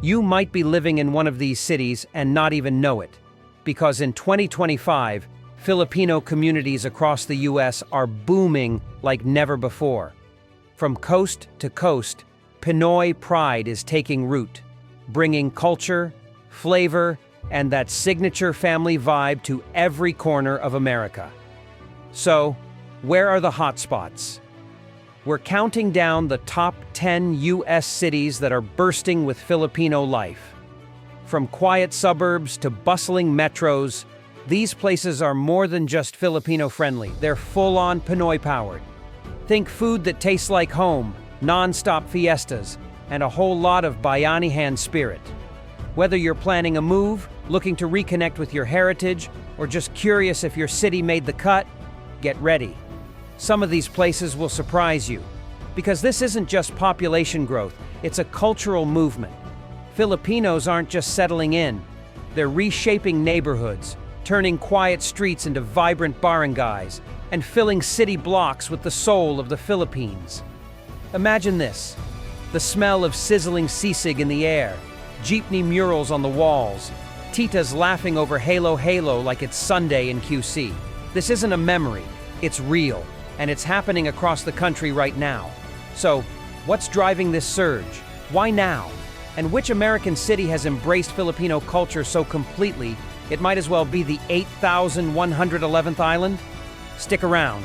You might be living in one of these cities and not even know it, because in 2025, Filipino communities across the U.S. are booming like never before. From coast to coast, Pinoy pride is taking root, bringing culture, flavor, and that signature family vibe to every corner of America. So, where are the hotspots? We're counting down the top 10 U.S. cities that are bursting with Filipino life. From quiet suburbs to bustling metros, these places are more than just Filipino-friendly. They're full-on Pinoy-powered. Think food that tastes like home, non-stop fiestas, and a whole lot of Bayanihan spirit. Whether you're planning a move, looking to reconnect with your heritage, or just curious if your city made the cut, get ready. Some of these places will surprise you, because this isn't just population growth, it's a cultural movement. Filipinos aren't just settling in, they're reshaping neighborhoods, turning quiet streets into vibrant barangays, and filling city blocks with the soul of the Philippines. Imagine this: the smell of sizzling sisig in the air, jeepney murals on the walls, titas laughing over Halo Halo like it's Sunday in QC. This isn't a memory, it's real, and it's happening across the country right now. So, what's driving this surge? Why now? And which American city has embraced Filipino culture so completely, it might as well be the 8,111th island? Stick around,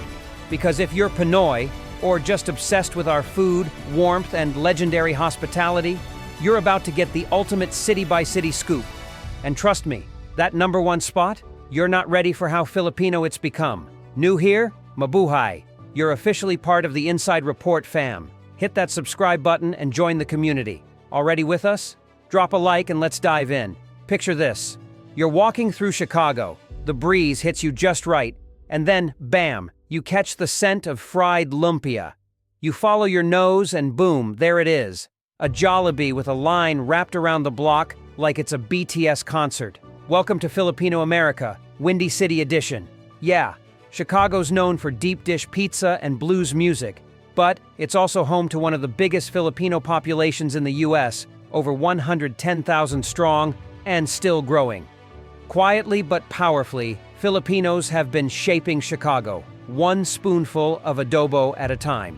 because if you're Pinoy, or just obsessed with our food, warmth, and legendary hospitality, you're about to get the ultimate city-by-city scoop. And trust me, that #1 spot, you're not ready for how Filipino it's become. New here? Mabuhay. You're officially part of the Inside Report fam. Hit that subscribe button and join the community. Already with us? Drop a like and let's dive in. Picture this. You're walking through Chicago, the breeze hits you just right, and then, bam, you catch the scent of fried lumpia. You follow your nose and boom, there it is. A Jollibee with a line wrapped around the block like it's a BTS concert. Welcome to Filipino America, Windy City Edition. Yeah, Chicago's known for deep dish pizza and blues music, but it's also home to one of the biggest Filipino populations in the U.S., over 110,000 strong and still growing. Quietly but powerfully, Filipinos have been shaping Chicago, one spoonful of adobo at a time.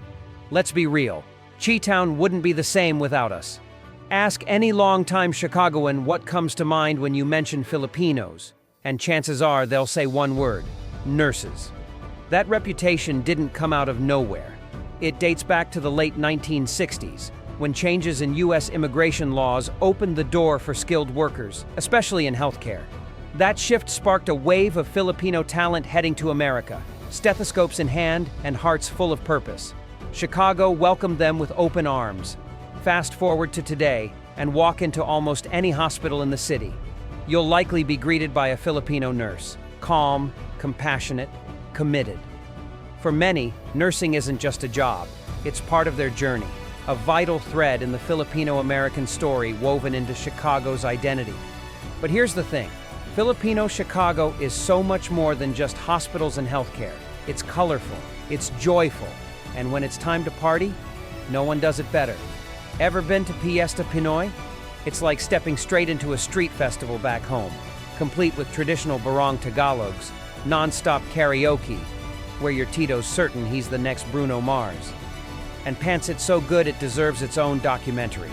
Let's be real, Chi-Town wouldn't be the same without us. Ask any longtime Chicagoan what comes to mind when you mention Filipinos, and chances are they'll say one word: nurses. That reputation didn't come out of nowhere. It dates back to the late 1960s, when changes in U.S. immigration laws opened the door for skilled workers, especially in healthcare. That shift sparked a wave of Filipino talent heading to America, stethoscopes in hand and hearts full of purpose. Chicago welcomed them with open arms. Fast forward to today, and walk into almost any hospital in the city. You'll likely be greeted by a Filipino nurse, calm, compassionate, committed. For many, nursing isn't just a job, it's part of their journey, a vital thread in the Filipino-American story woven into Chicago's identity. But here's the thing, Filipino Chicago is so much more than just hospitals and healthcare. It's colorful, it's joyful, and when it's time to party, no one does it better. Ever been to Fiesta Pinoy? It's like stepping straight into a street festival back home, complete with traditional barong Tagalogs, non-stop karaoke, where your Tito's certain he's the next Bruno Mars. And pants it so good it deserves its own documentary.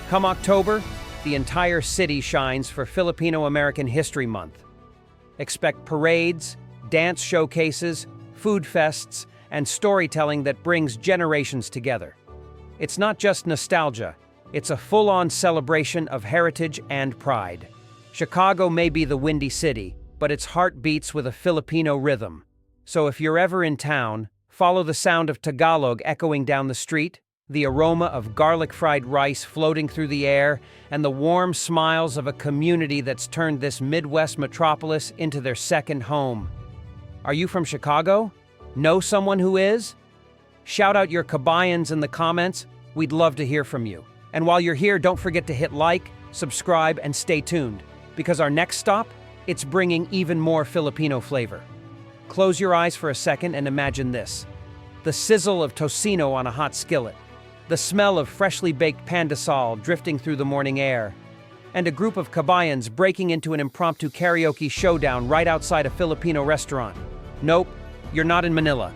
Come October, the entire city shines for Filipino American History Month. Expect parades, dance showcases, food fests, and storytelling that brings generations together. It's not just nostalgia, it's a full-on celebration of heritage and pride. Chicago may be the Windy City, but its heart beats with a Filipino rhythm. So if you're ever in town, follow the sound of Tagalog echoing down the street, the aroma of garlic-fried rice floating through the air, and the warm smiles of a community that's turned this Midwest metropolis into their second home. Are you from Chicago? Know someone who is? Shout out your kabayans in the comments. We'd love to hear from you. And while you're here, don't forget to hit like, subscribe, and stay tuned, because our next stop, it's bringing even more Filipino flavor. Close your eyes for a second and imagine this. The sizzle of tocino on a hot skillet, the smell of freshly baked pandesal drifting through the morning air, and a group of kabayans breaking into an impromptu karaoke showdown right outside a Filipino restaurant. Nope, you're not in Manila.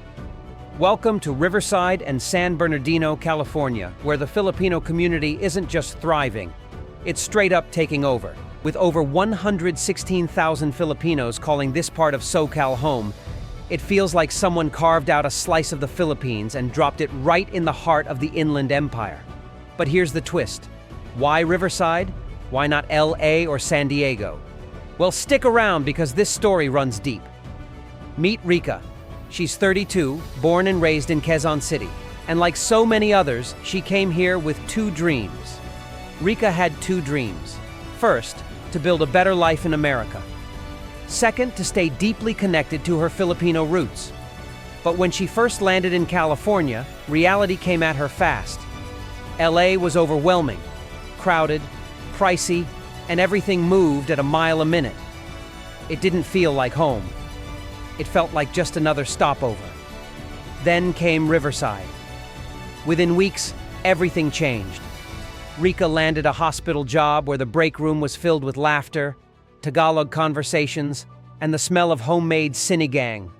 Welcome to Riverside and San Bernardino, California, where the Filipino community isn't just thriving, it's straight up taking over. With over 116,000 Filipinos calling this part of SoCal home, it feels like someone carved out a slice of the Philippines and dropped it right in the heart of the Inland Empire. But here's the twist. Why Riverside? Why not LA or San Diego? Well, stick around because this story runs deep. Meet Rika. She's 32, born and raised in Quezon City. And like so many others, she came here with two dreams. Rika had two dreams. First, to build a better life in America. Second, to stay deeply connected to her Filipino roots. But when she first landed in California, reality came at her fast. LA was overwhelming, crowded, pricey, and everything moved at a mile a minute. It didn't feel like home. It felt like just another stopover. Then came Riverside. Within weeks, everything changed. Rika landed a hospital job where the break room was filled with laughter, Tagalog conversations, and the smell of homemade sinigang.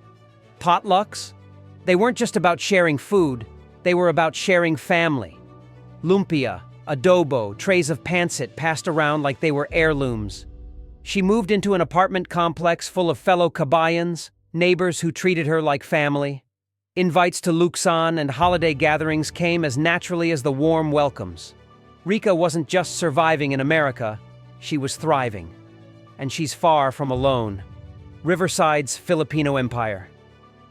Potlucks? They weren't just about sharing food, they were about sharing family. Lumpia, adobo, trays of pancit passed around like they were heirlooms. She moved into an apartment complex full of fellow kabayans, neighbors who treated her like family. Invites to Luksan and holiday gatherings came as naturally as the warm welcomes. Rika wasn't just surviving in America, she was thriving. And she's far from alone. Riverside's Filipino Empire.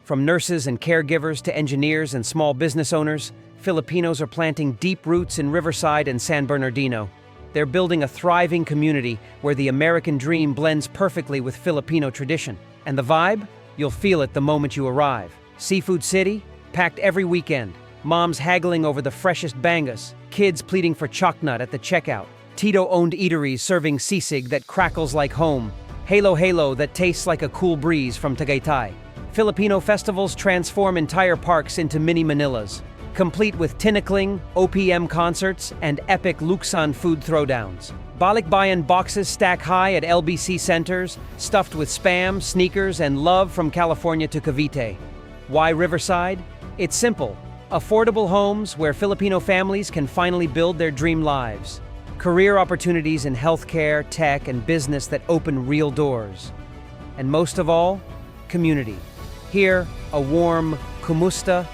From nurses and caregivers to engineers and small business owners, Filipinos are planting deep roots in Riverside and San Bernardino. They're building a thriving community where the American dream blends perfectly with Filipino tradition. And the vibe? You'll feel it the moment you arrive. Seafood City? Packed every weekend. Moms haggling over the freshest bangus. Kids pleading for chocnut at the checkout. Tito-owned eateries serving sisig that crackles like home. Halo that tastes like a cool breeze from Tagaytay. Filipino festivals transform entire parks into mini Manilas, complete with tinikling, OPM concerts, and epic Luksan food throwdowns. Balikbayan boxes stack high at LBC centers, stuffed with spam, sneakers, and love from California to Cavite. Why Riverside? It's simple. Affordable homes where Filipino families can finally build their dream lives. Career opportunities in healthcare, tech, and business that open real doors. And most of all, community. Here, a warm kumusta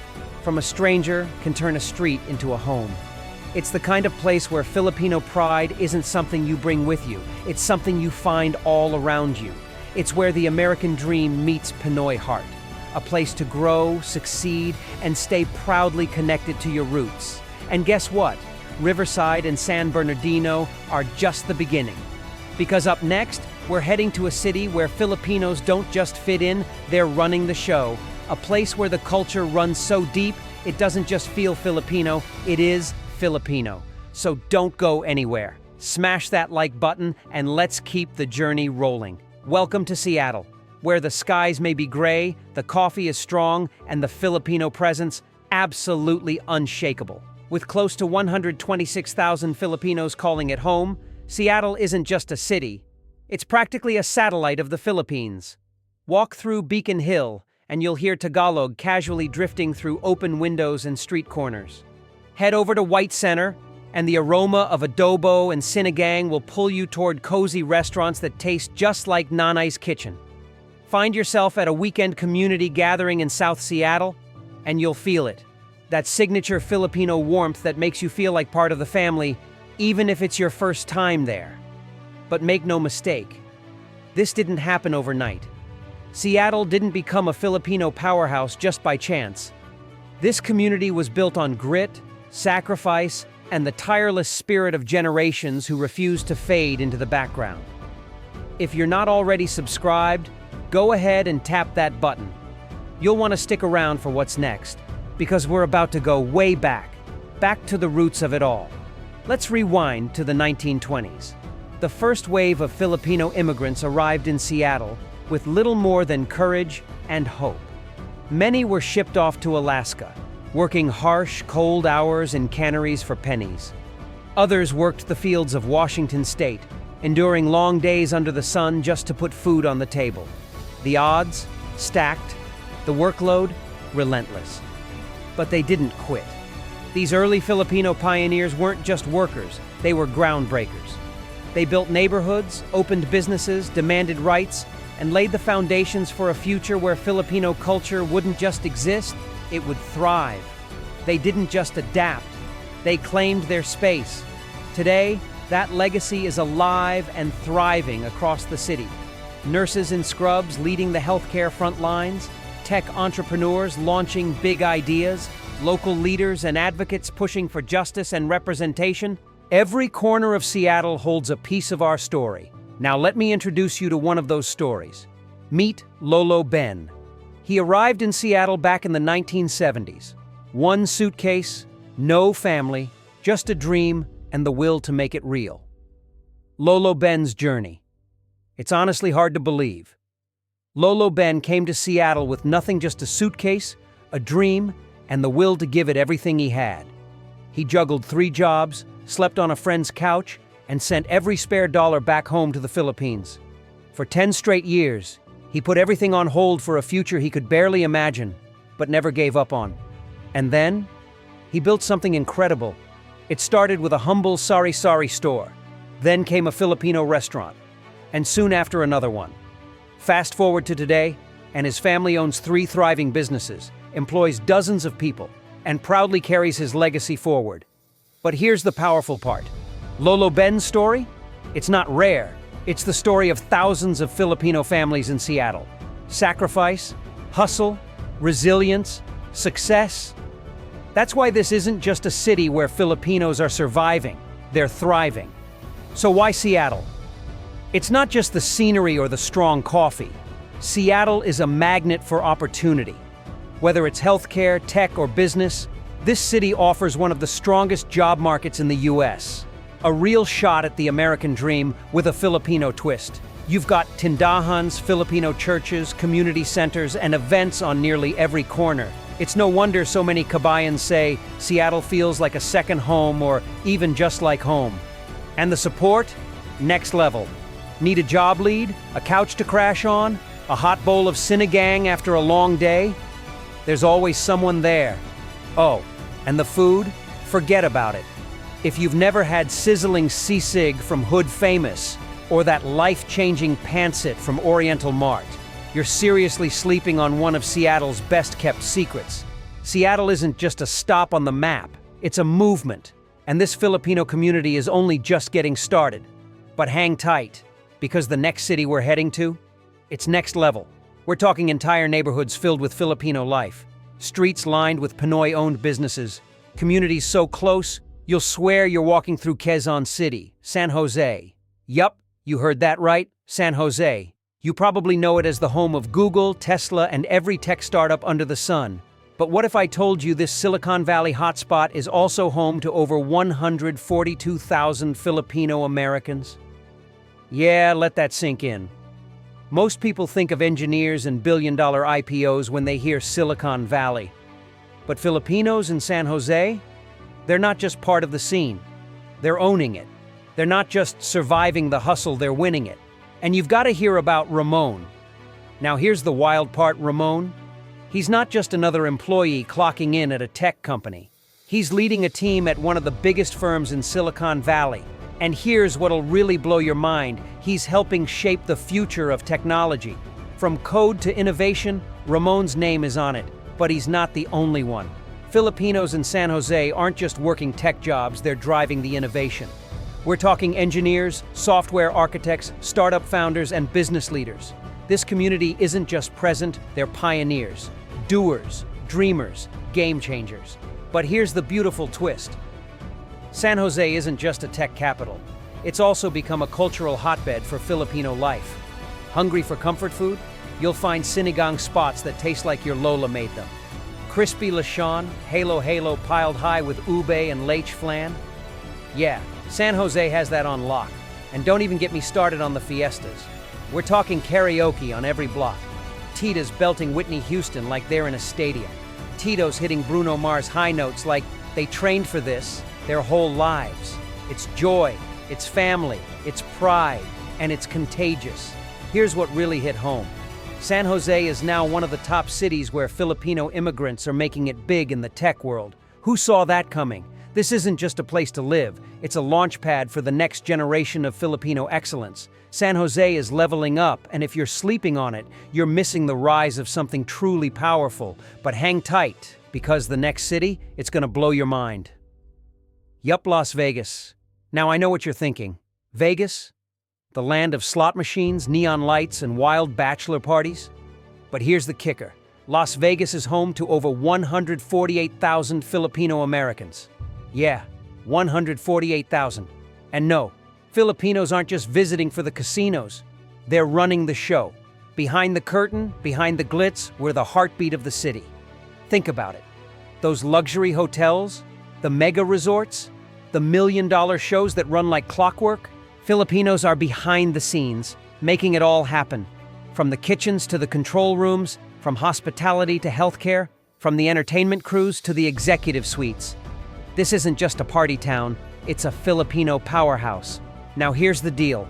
from a stranger can turn a street into a home. It's the kind of place where Filipino pride isn't something you bring with you. It's something you find all around you. It's where the American dream meets Pinoy heart. A place to grow, succeed, and stay proudly connected to your roots. And guess what? Riverside and San Bernardino are just the beginning. Because up next, we're heading to a city where Filipinos don't just fit in, they're running the show. A place where the culture runs so deep, it doesn't just feel Filipino, it is Filipino. So don't go anywhere. Smash that like button and let's keep the journey rolling. Welcome to Seattle, where the skies may be gray, the coffee is strong, and the Filipino presence absolutely unshakable. With close to 126,000 Filipinos calling it home, Seattle isn't just a city. It's practically a satellite of the Philippines. Walk through Beacon Hill, and you'll hear Tagalog casually drifting through open windows and street corners. Head over to White Center, and the aroma of adobo and sinigang will pull you toward cozy restaurants that taste just like Nanay's Kitchen. Find yourself at a weekend community gathering in South Seattle, and you'll feel it. That signature Filipino warmth that makes you feel like part of the family, even if it's your first time there. But make no mistake, this didn't happen overnight. Seattle didn't become a Filipino powerhouse just by chance. This community was built on grit, sacrifice, and the tireless spirit of generations who refused to fade into the background. If you're not already subscribed, go ahead and tap that button. You'll want to stick around for what's next, because we're about to go way back to the roots of it all. Let's rewind to the 1920s. The first wave of Filipino immigrants arrived in Seattle with little more than courage and hope. Many were shipped off to Alaska, working harsh, cold hours in canneries for pennies. Others worked the fields of Washington State, enduring long days under the sun just to put food on the table. The odds? Stacked. The workload? Relentless. But they didn't quit. These early Filipino pioneers weren't just workers, they were groundbreakers. They built neighborhoods, opened businesses, demanded rights, and laid the foundations for a future where Filipino culture wouldn't just exist, it would thrive. They didn't just adapt, they claimed their space. Today, that legacy is alive and thriving across the city. Nurses in scrubs leading the healthcare front lines, tech entrepreneurs launching big ideas, local leaders and advocates pushing for justice and representation. Every corner of Seattle holds a piece of our story. Now let me introduce you to one of those stories. Meet Lolo Ben. He arrived in Seattle back in the 1970s. One suitcase, no family, just a dream and the will to make it real. Lolo Ben's journey. It's honestly hard to believe. Lolo Ben came to Seattle with nothing, just a suitcase, a dream, and the will to give it everything he had. He juggled 3 jobs, slept on a friend's couch, and sent every spare dollar back home to the Philippines. For 10 straight years, he put everything on hold for a future he could barely imagine, but never gave up on. And then, he built something incredible. It started with a humble sari-sari store. Then came a Filipino restaurant, and soon after another one. Fast forward to today, and his family owns 3 thriving businesses, employs dozens of people, and proudly carries his legacy forward. But here's the powerful part. Lolo Ben's story? It's not rare. It's the story of thousands of Filipino families in Seattle. Sacrifice, hustle, resilience, success. That's why this isn't just a city where Filipinos are surviving, they're thriving. So why Seattle? It's not just the scenery or the strong coffee. Seattle is a magnet for opportunity. Whether it's healthcare, tech, or business, this city offers one of the strongest job markets in the US. A real shot at the American dream with a Filipino twist. You've got tindahans, Filipino churches, community centers, and events on nearly every corner. It's no wonder so many kabayans say Seattle feels like a second home or even just like home. And the support? Next level. Need a job lead? A couch to crash on? A hot bowl of sinigang after a long day? There's always someone there. Oh, and the food? Forget about it. If you've never had sizzling sisig from Hood Famous, or that life-changing pancit from Oriental Mart, you're seriously sleeping on one of Seattle's best-kept secrets. Seattle isn't just a stop on the map, it's a movement. And this Filipino community is only just getting started. But hang tight, because the next city we're heading to, it's next level. We're talking entire neighborhoods filled with Filipino life. Streets lined with Pinoy-owned businesses. Communities so close, you'll swear you're walking through Quezon City, San Jose. Yup, you heard that right, San Jose. You probably know it as the home of Google, Tesla, and every tech startup under the sun. But what if I told you this Silicon Valley hotspot is also home to over 142,000 Filipino Americans? Yeah, let that sink in. Most people think of engineers and billion-dollar IPOs when they hear Silicon Valley. But Filipinos in San Jose? They're not just part of the scene. They're owning it. They're not just surviving the hustle, they're winning it. And you've got to hear about Ramon. Now here's the wild part, Ramon. He's not just another employee clocking in at a tech company. He's leading a team at one of the biggest firms in Silicon Valley. And here's what'll really blow your mind. He's helping shape the future of technology. From code to innovation, Ramon's name is on it. But he's not the only one. Filipinos in San Jose aren't just working tech jobs, they're driving the innovation. We're talking engineers, software architects, startup founders, and business leaders. This community isn't just present, they're pioneers, doers, dreamers, game changers. But here's the beautiful twist. San Jose isn't just a tech capital. It's also become a cultural hotbed for Filipino life. Hungry for comfort food? You'll find sinigang spots that taste like your Lola made them. Crispy lechon, halo piled high with ube and leche flan. Yeah, San Jose has that on lock. And don't even get me started on the fiestas. We're talking karaoke on every block. Titas belting Whitney Houston like they're in a stadium. Tito's hitting Bruno Mars high notes like they trained for this their whole lives. It's joy, It's family, it's pride, and it's contagious. Here's what really hit home. San Jose is now one of the top cities where Filipino immigrants are making it big in the tech world. Who saw that coming? This isn't just a place to live, it's a launch pad for the next generation of Filipino excellence. San Jose is leveling up, and if you're sleeping on it, you're missing the rise of something truly powerful. But hang tight, because the next city, it's gonna blow your mind. Yup, Las Vegas. Now I know what you're thinking. Vegas? The land of slot machines, neon lights, and wild bachelor parties? But here's the kicker. Las Vegas is home to over 148,000 Filipino Americans. Yeah, 148,000. And no, Filipinos aren't just visiting for the casinos. They're running the show. Behind the curtain, behind the glitz, we're the heartbeat of the city. Think about it. Those luxury hotels, the mega resorts, the million-dollar shows that run like clockwork. Filipinos are behind the scenes, making it all happen. From the kitchens to the control rooms, from hospitality to healthcare, from the entertainment crews to the executive suites. This isn't just a party town, it's a Filipino powerhouse. Now here's the deal.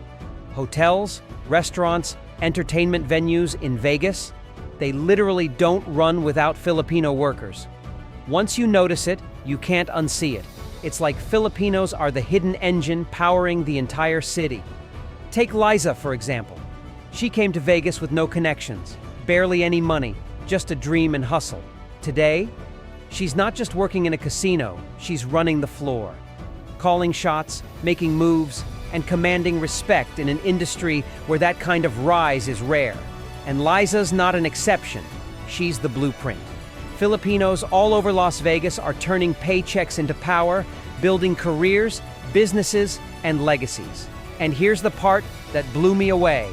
Hotels, restaurants, entertainment venues in Vegas, they literally don't run without Filipino workers. Once you notice it, you can't unsee it. It's like Filipinos are the hidden engine powering the entire city. Take Liza, for example. She came to Vegas with no connections, barely any money, just a dream and hustle. Today, she's not just working in a casino, she's running the floor. Calling shots, making moves, and commanding respect in an industry where that kind of rise is rare. And Liza's not an exception, she's the blueprint. Filipinos all over Las Vegas are turning paychecks into power, building careers, businesses, and legacies. And here's the part that blew me away.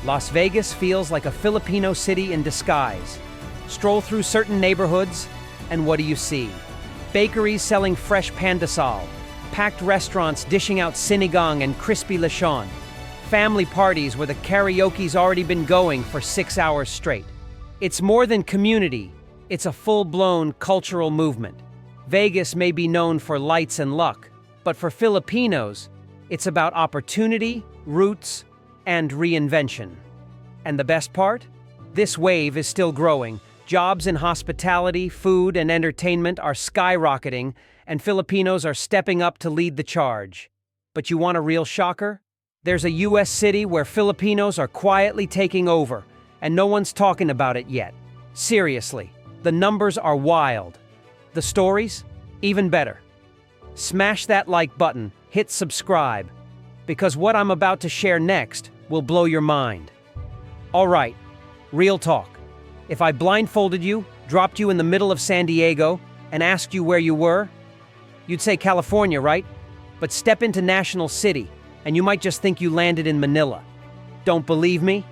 Las Vegas feels like a Filipino city in disguise. Stroll through certain neighborhoods, and what do you see? Bakeries selling fresh pandesal, packed restaurants dishing out sinigang and crispy lechon, family parties where the karaoke's already been going for 6 hours straight. It's more than community. It's a full-blown cultural movement. Vegas may be known for lights and luck, but for Filipinos, it's about opportunity, roots, and reinvention. And the best part? This wave is still growing. Jobs in hospitality, food, and entertainment are skyrocketing, and Filipinos are stepping up to lead the charge. But you want a real shocker? There's a US city where Filipinos are quietly taking over, and no one's talking about it yet. Seriously. The numbers are wild. The stories? Even better. Smash that like button, hit subscribe, because what I'm about to share next will blow your mind. All right, real talk. If I blindfolded you, dropped you in the middle of San Diego, and asked you where you were, you'd say California, right? But step into National City, and you might just think you landed in Manila. Don't believe me?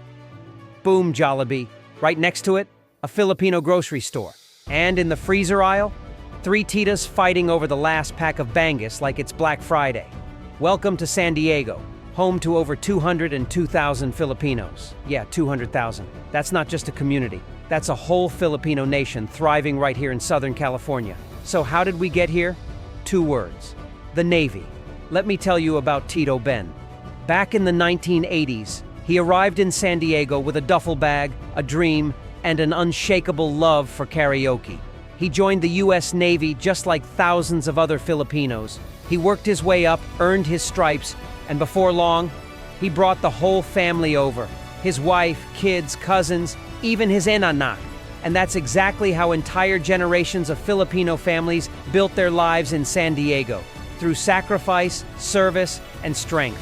Boom, Jollibee. Right next to it, a Filipino grocery store. And in the freezer aisle, 3 titas fighting over the last pack of bangus like it's Black Friday. Welcome to San Diego, home to over 202,000 Filipinos. Yeah, 200,000. That's not just a community. That's a whole Filipino nation thriving right here in Southern California. So how did we get here? 2 words. The Navy. Let me tell you about Tito Ben. Back in the 1980s, he arrived in San Diego with a duffel bag, a dream, and an unshakable love for karaoke. He joined the US Navy just like thousands of other Filipinos. He worked his way up, earned his stripes, and before long, he brought the whole family over. His wife, kids, cousins, even his enanak. And that's exactly how entire generations of Filipino families built their lives in San Diego, through sacrifice, service, and strength.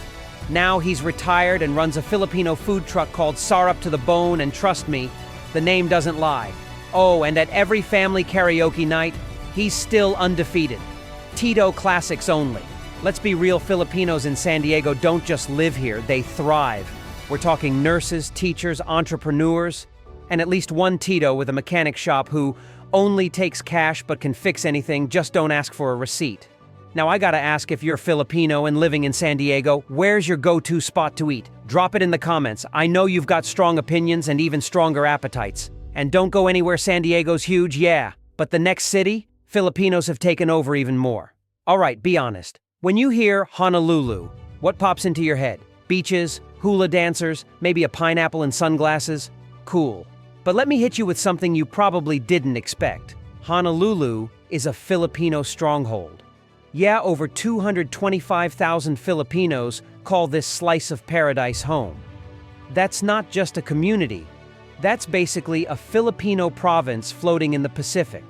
Now he's retired and runs a Filipino food truck called Sarap to the Bone, and trust me, the name doesn't lie. Oh, and at every family karaoke night, he's still undefeated. Tito classics only. Let's be real, Filipinos in San Diego don't just live here, they thrive. We're talking nurses, teachers, entrepreneurs, and at least one Tito with a mechanic shop who only takes cash but can fix anything, just don't ask for a receipt. Now I gotta ask, if you're Filipino and living in San Diego, where's your go-to spot to eat? Drop it in the comments. I know you've got strong opinions and even stronger appetites. And don't go anywhere, San Diego's huge, yeah. But the next city, Filipinos have taken over even more. All right, be honest. When you hear Honolulu, What pops into your head? Beaches, hula dancers, maybe a pineapple and sunglasses? Cool. But let me hit you with something you probably didn't expect. Honolulu is a Filipino stronghold. Yeah, over 225,000 Filipinos call this slice of paradise home. That's not just a community. That's basically a Filipino province floating in the Pacific.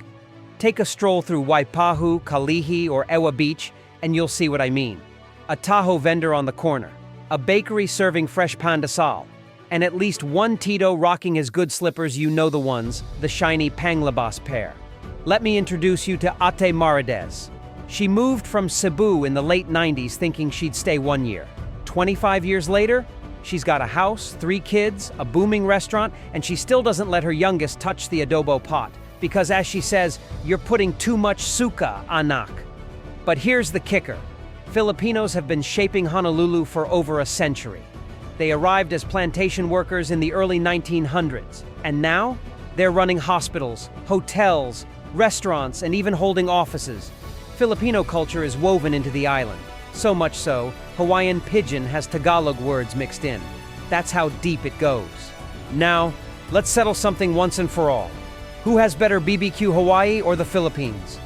Take a stroll through Waipahu, Kalihi, or Ewa Beach, and you'll see what I mean. A taho vendor on the corner, a bakery serving fresh pandesal, and at least one Tito rocking his good slippers, you know the ones, the shiny Panglabas pair. Let me introduce you to Ate Maridez. She moved from Cebu in the late 90s thinking she'd stay 1 year. 25 years later, she's got a house, 3 kids, a booming restaurant, and she still doesn't let her youngest touch the adobo pot. Because as she says, you're putting too much suka, anak. But here's the kicker. Filipinos have been shaping Honolulu for over a century. They arrived as plantation workers in the early 1900s, and now they're running hospitals, hotels, restaurants, and even holding offices. Filipino culture is woven into the island. So much so, Hawaiian pidgin has Tagalog words mixed in. That's how deep it goes. Now, let's settle something once and for all. Who has better BBQ Hawaii or the Philippines?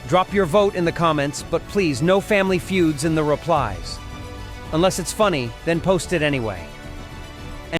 Drop your vote in the comments, but please no family feuds in the replies. Unless it's funny, then post it anyway.